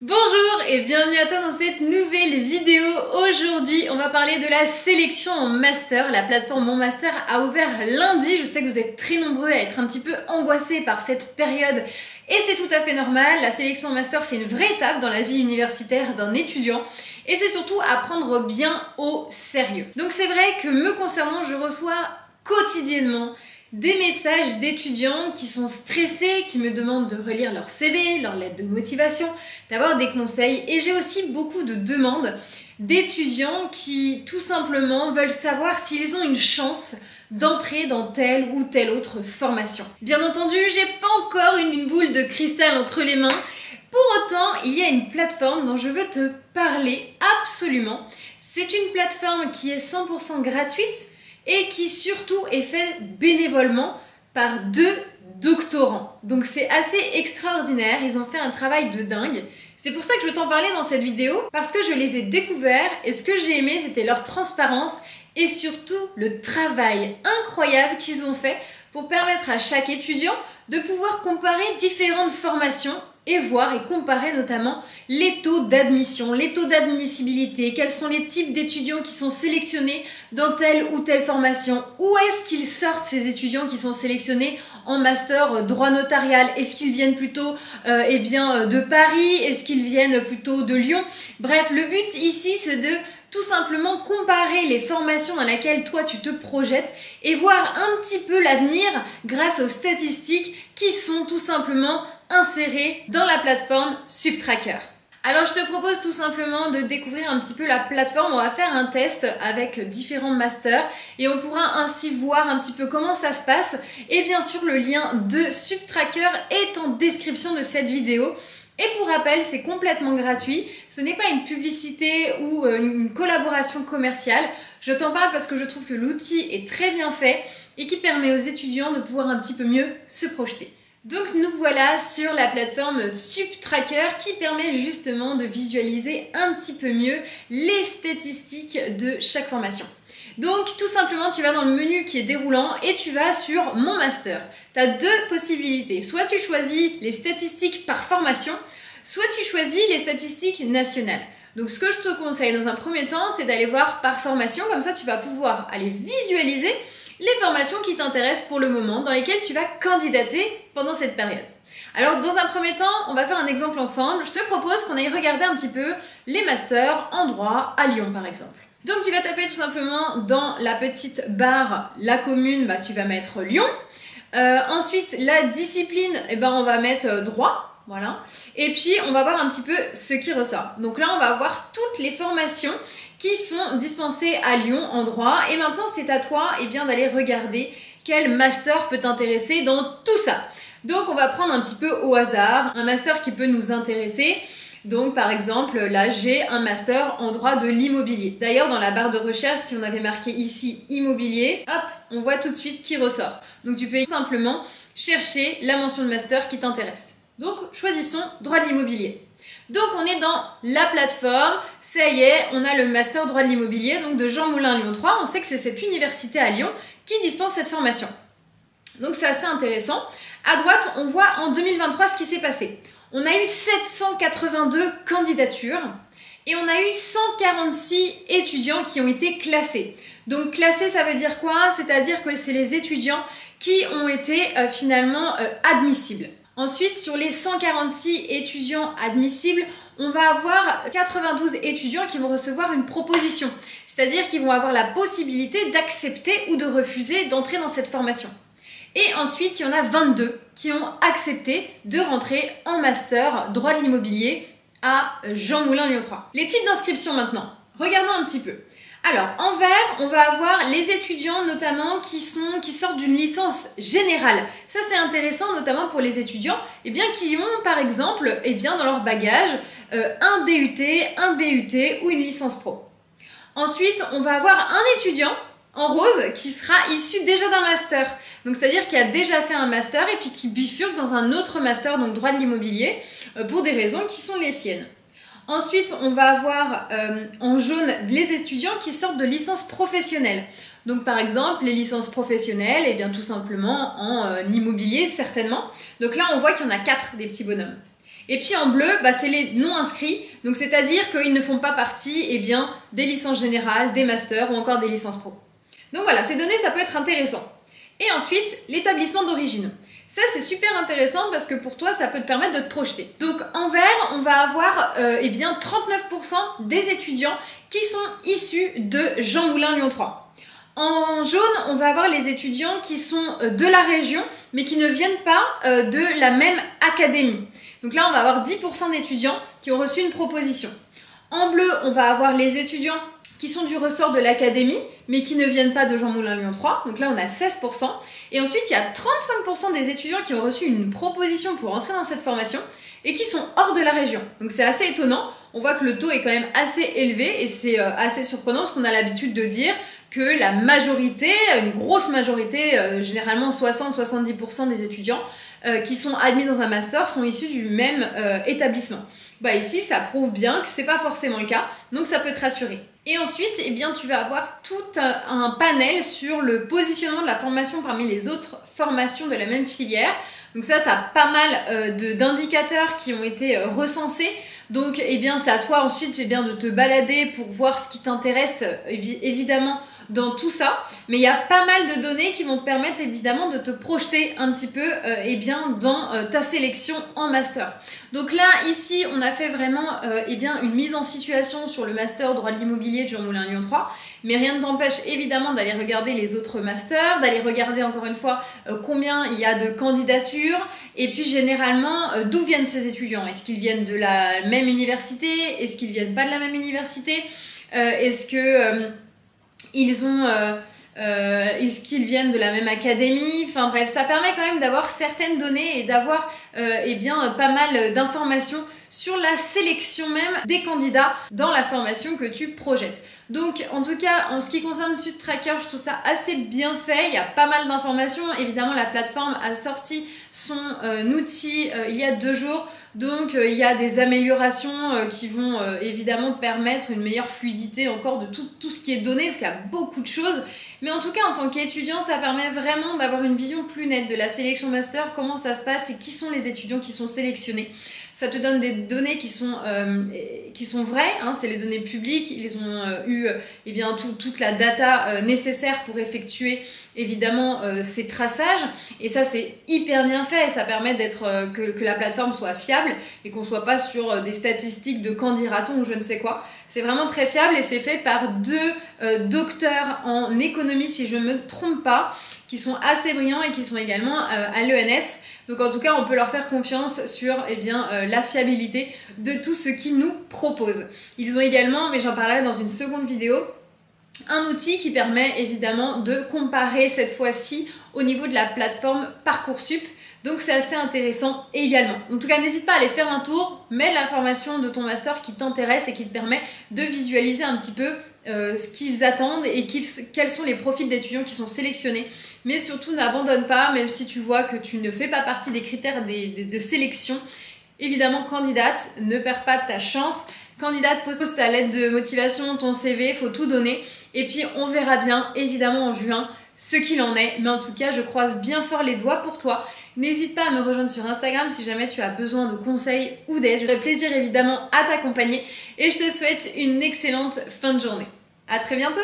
Bonjour et bienvenue à toi dans cette nouvelle vidéo. Aujourd'hui, on va parler de la sélection en master. La plateforme Mon Master a ouvert lundi. Je sais que vous êtes très nombreux à être un petit peu angoissés par cette période et c'est tout à fait normal. La sélection en master, c'est une vraie étape dans la vie universitaire d'un étudiant et c'est surtout à prendre bien au sérieux. Donc c'est vrai que me concernant, je reçois quotidiennement des messages d'étudiants qui sont stressés, qui me demandent de relire leur CV, leur lettre de motivation, d'avoir des conseils. Et j'ai aussi beaucoup de demandes d'étudiants qui tout simplement veulent savoir s'ils ont une chance d'entrer dans telle ou telle autre formation. Bien entendu, j'ai pas encore une boule de cristal entre les mains. Pour autant, il y a une plateforme dont je veux te parler absolument. C'est une plateforme qui est 100% gratuite et qui surtout est faite bénévolement par 2 doctorants. Donc c'est assez extraordinaire, ils ont fait un travail de dingue. C'est pour ça que je veux t'en parler dans cette vidéo, parce que je les ai découverts et ce que j'ai aimé, c'était leur transparence et surtout le travail incroyable qu'ils ont fait pour permettre à chaque étudiant de pouvoir comparer différentes formations et voir et comparer notamment les taux d'admission, les taux d'admissibilité, quels sont les types d'étudiants qui sont sélectionnés dans telle ou telle formation, où est-ce qu'ils sortent ces étudiants qui sont sélectionnés en master droit notarial, est-ce qu'ils viennent plutôt de Paris, est-ce qu'ils viennent plutôt de Lyon. Bref, le but ici c'est de tout simplement comparer les formations dans lesquelles toi tu te projettes et voir un petit peu l'avenir grâce aux statistiques qui sont tout simplement insérées dans la plateforme Subtracker. Alors je te propose tout simplement de découvrir un petit peu la plateforme. On va faire un test avec différents masters et on pourra ainsi voir un petit peu comment ça se passe. Et bien sûr le lien de Subtracker est en description de cette vidéo. Et pour rappel, c'est complètement gratuit, ce n'est pas une publicité ou une collaboration commerciale. Je t'en parle parce que je trouve que l'outil est très bien fait et qui permet aux étudiants de pouvoir un petit peu mieux se projeter. Donc nous voilà sur la plateforme Subtracker qui permet justement de visualiser un petit peu mieux les statistiques de chaque formation. Donc tout simplement tu vas dans le menu qui est déroulant et tu vas sur Mon Master. Tu as 2 possibilités, soit tu choisis les statistiques par formation, soit tu choisis les statistiques nationales. Donc ce que je te conseille dans un premier temps, c'est d'aller voir par formation, comme ça tu vas pouvoir aller visualiser les formations qui t'intéressent pour le moment, dans lesquelles tu vas candidater pendant cette période. Alors dans un premier temps, on va faire un exemple ensemble. Je te propose qu'on aille regarder un petit peu les masters en droit à Lyon par exemple. Donc tu vas taper tout simplement dans la petite barre la commune, tu vas mettre Lyon. Ensuite la discipline, on va mettre droit. Voilà. Et puis on va voir un petit peu ce qui ressort. Donc là on va voir toutes les formations qui sont dispensées à Lyon en droit. Et maintenant c'est à toi d'aller regarder quel master peut t'intéresser dans tout ça. Donc on va prendre un petit peu au hasard un master qui peut nous intéresser. Donc par exemple là j'ai un master en droit de l'immobilier. D'ailleurs dans la barre de recherche, si on avait marqué ici immobilier, hop, on voit tout de suite qui ressort. Donc tu peux tout simplement chercher la mention de master qui t'intéresse. Donc choisissons droit de l'immobilier. Donc on est dans la plateforme, ça y est, on a le master droit de l'immobilier donc de Jean Moulin Lyon 3. On sait que c'est cette université à Lyon qui dispense cette formation. Donc c'est assez intéressant. À droite, on voit en 2023 ce qui s'est passé. On a eu 782 candidatures et on a eu 146 étudiants qui ont été classés. Donc classés, ça veut dire quoi? C'est-à-dire que c'est les étudiants qui ont été finalement admissibles. Ensuite, sur les 146 étudiants admissibles, on va avoir 92 étudiants qui vont recevoir une proposition. C'est-à-dire qu'ils vont avoir la possibilité d'accepter ou de refuser d'entrer dans cette formation. Et ensuite, il y en a 22 qui ont accepté de rentrer en master droit de l'immobilier à Jean Moulin Lyon 3. Les types d'inscription maintenant, regardons un petit peu. Alors, en vert, on va avoir les étudiants notamment qui sortent d'une licence générale. Ça, c'est intéressant notamment pour les étudiants qui ont par exemple dans leur bagage un DUT, un BUT ou une licence pro. Ensuite, on va avoir un étudiant en rose qui sera issu déjà d'un master. Donc c'est-à-dire qu'il a déjà fait un master et puis qui bifurque dans un autre master, donc droit de l'immobilier, pour des raisons qui sont les siennes. Ensuite, on va avoir en jaune les étudiants qui sortent de licences professionnelles. Donc par exemple, les licences professionnelles, tout simplement en immobilier certainement. Donc là, on voit qu'il y en a 4 des petits bonhommes. Et puis en bleu, c'est les non inscrits, donc c'est-à-dire qu'ils ne font pas partie des licences générales, des masters ou encore des licences pro. Donc voilà, ces données, ça peut être intéressant. Et ensuite, l'établissement d'origine. Ça, c'est super intéressant parce que pour toi, ça peut te permettre de te projeter. Donc en vert, on va avoir 39% des étudiants qui sont issus de Jean Moulin Lyon 3. En jaune, on va avoir les étudiants qui sont de la région, mais qui ne viennent pas de la même académie. Donc là, on va avoir 10% d'étudiants qui ont reçu une proposition. En bleu, on va avoir les étudiants qui sont du ressort de l'académie, mais qui ne viennent pas de Jean Moulin Lyon 3. Donc là, on a 16%. Et ensuite, il y a 35% des étudiants qui ont reçu une proposition pour entrer dans cette formation et qui sont hors de la région. Donc c'est assez étonnant. On voit que le taux est quand même assez élevé et c'est assez surprenant parce qu'on a l'habitude de dire que la majorité, une grosse majorité, généralement 60-70% des étudiants qui sont admis dans un master sont issus du même établissement. Ici, ça prouve bien que c'est pas forcément le cas, donc ça peut te rassurer. Et ensuite, tu vas avoir tout un panel sur le positionnement de la formation parmi les autres formations de la même filière. Donc ça, tu as pas mal d'indicateurs qui ont été recensés. Donc, c'est à toi ensuite de te balader pour voir ce qui t'intéresse, évidemment, dans tout ça. Mais il y a pas mal de données qui vont te permettre, évidemment, de te projeter un petit peu, dans ta sélection en master. Donc là, ici, on a fait vraiment, une mise en situation sur le master droit de l'immobilier de Jean Moulin Lyon 3. Mais rien ne t'empêche, évidemment, d'aller regarder les autres masters, d'aller regarder, encore une fois, combien il y a de candidatures. Et puis, généralement, d'où viennent ces étudiants? Est-ce qu'ils viennent de la même université? Est-ce qu'ils viennent pas de la même université? Est-ce qu'ils viennent de la même académie? Enfin bref, ça permet quand même d'avoir certaines données et d'avoir pas mal d'informations sur la sélection même des candidats dans la formation que tu projettes. Donc en tout cas, en ce qui concerne SudTracker, je trouve ça assez bien fait. Il y a pas mal d'informations. Évidemment, la plateforme a sorti son outil il y a 2 jours. Donc il y a des améliorations qui vont évidemment permettre une meilleure fluidité encore de tout ce qui est donné, parce qu'il y a beaucoup de choses. Mais en tout cas, en tant qu'étudiant, ça permet vraiment d'avoir une vision plus nette de la sélection master, comment ça se passe et qui sont les étudiants qui sont sélectionnés. Ça te donne des données qui sont vraies, hein, c'est les données publiques, ils ont eu toute la data nécessaire pour effectuer évidemment ces traçages, et ça c'est hyper bien fait, et ça permet que la plateforme soit fiable et qu'on soit pas sur des statistiques de candidaton ou je ne sais quoi. C'est vraiment très fiable et c'est fait par 2 docteurs en économie, si je ne me trompe pas, qui sont assez brillants et qui sont également à l'ENS. Donc en tout cas, on peut leur faire confiance sur la fiabilité de tout ce qu'ils nous proposent. Ils ont également, mais j'en parlerai dans une seconde vidéo, un outil qui permet évidemment de comparer cette fois-ci au niveau de la plateforme Parcoursup. Donc c'est assez intéressant également. En tout cas, n'hésite pas à aller faire un tour, mets l'information de ton master qui t'intéresse et qui te permet de visualiser un petit peu ce qu'ils attendent et quels sont les profils d'étudiants qui sont sélectionnés. Mais surtout, n'abandonne pas, même si tu vois que tu ne fais pas partie des critères de sélection. Évidemment, candidate, ne perds pas ta chance. Candidate, pose ta lettre de motivation, ton CV, il faut tout donner. Et puis, on verra bien, évidemment, en juin, ce qu'il en est. Mais en tout cas, je croise bien fort les doigts pour toi. N'hésite pas à me rejoindre sur Instagram si jamais tu as besoin de conseils ou d'aide. J'aurai plaisir, évidemment, à t'accompagner. Et je te souhaite une excellente fin de journée. À très bientôt!